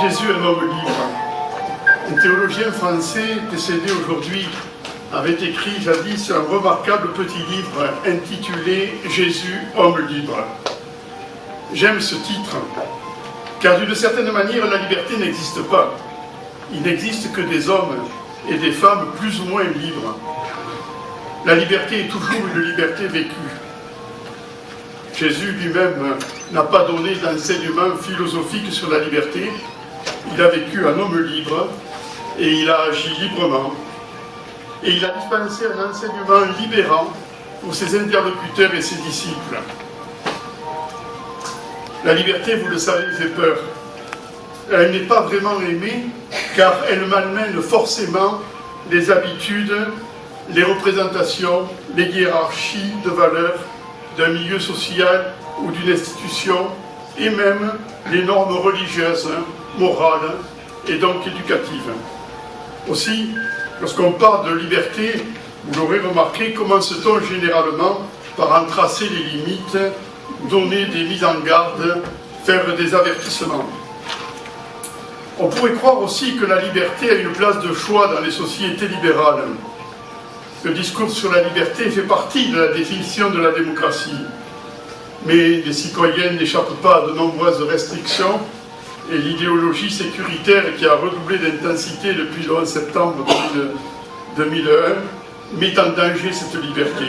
Jésus, un homme libre. Un théologien français décédé aujourd'hui avait écrit jadis un remarquable petit livre intitulé « Jésus, homme libre ». J'aime ce titre, car d'une certaine manière, la liberté n'existe pas. Il n'existe que des hommes et des femmes plus ou moins libres. La liberté est toujours une liberté vécue. Jésus lui-même n'a pas donné d'enseignement philosophique sur la liberté. Il a vécu un homme libre et il a agi librement. Et il a dispensé un enseignement libérant pour ses interlocuteurs et ses disciples. La liberté, vous le savez, fait peur. Elle n'est pas vraiment aimée car elle malmène forcément les habitudes, les représentations, les hiérarchies de valeurs d'un milieu social ou d'une institution et même les normes religieuses, morales et donc éducatives. Aussi, lorsqu'on parle de liberté, vous l'aurez remarqué, commence-t-on généralement par en tracer les limites, donner des mises en garde, faire des avertissements. On pourrait croire aussi que la liberté a une place de choix dans les sociétés libérales. Le discours sur la liberté fait partie de la définition de la démocratie. Mais les citoyennes n'échappent pas à de nombreuses restrictions et l'idéologie sécuritaire qui a redoublé d'intensité depuis le 11 septembre 2001 met en danger cette liberté.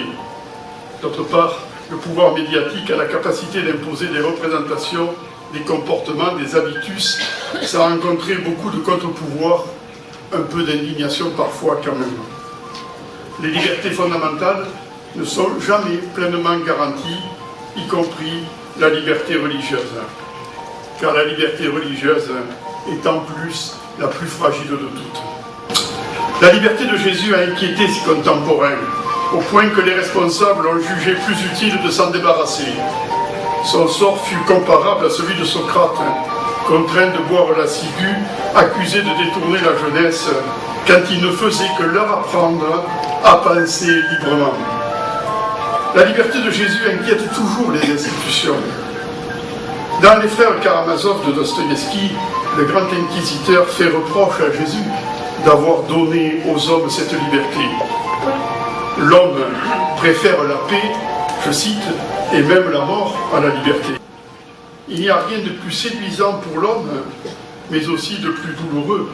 D'autre part, le pouvoir médiatique a la capacité d'imposer des représentations, des comportements, des habitus. Ça a rencontré beaucoup de contre-pouvoirs, un peu d'indignation parfois quand même. Les libertés fondamentales ne sont jamais pleinement garanties, y compris la liberté religieuse. Car la liberté religieuse est en plus la plus fragile de toutes. La liberté de Jésus a inquiété ses contemporains, au point que les responsables ont jugé plus utile de s'en débarrasser. Son sort fut comparable à celui de Socrate, contraint de boire la ciguë, accusé de détourner la jeunesse, quand il ne faisait que leur apprendre à penser librement. La liberté de Jésus inquiète toujours les institutions. Dans les frères Karamazov de Dostoïevski, le grand inquisiteur fait reproche à Jésus d'avoir donné aux hommes cette liberté. L'homme préfère la paix, je cite, et même la mort à la liberté. Il n'y a rien de plus séduisant pour l'homme, mais aussi de plus douloureux.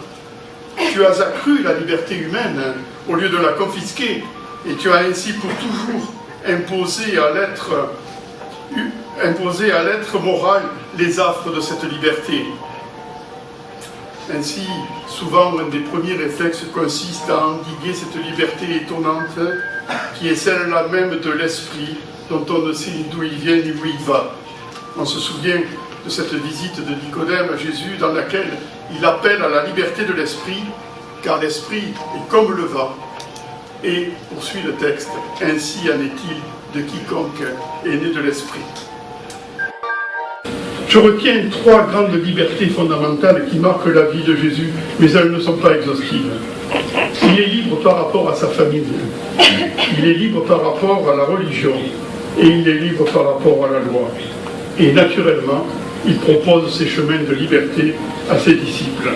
Tu as accru la liberté humaine au lieu de la confisquer, et tu as ainsi pour toujours imposé à l'être moral les affres de cette liberté. Ainsi, souvent, un des premiers réflexes consiste à endiguer cette liberté étonnante qui est celle-là même de l'esprit, dont on ne sait d'où il vient ni où il va. On se souvient de cette visite de Nicodème à Jésus dans laquelle il appelle à la liberté de l'esprit, car l'esprit est comme le vent. Et, poursuit le texte, ainsi en est-il de quiconque est né de l'esprit. Je retiens 3 grandes libertés fondamentales qui marquent la vie de Jésus, mais elles ne sont pas exhaustives. Il est libre par rapport à sa famille, il est libre par rapport à la religion, et il est libre par rapport à la loi. Et naturellement, il propose ces chemins de liberté à ses disciples.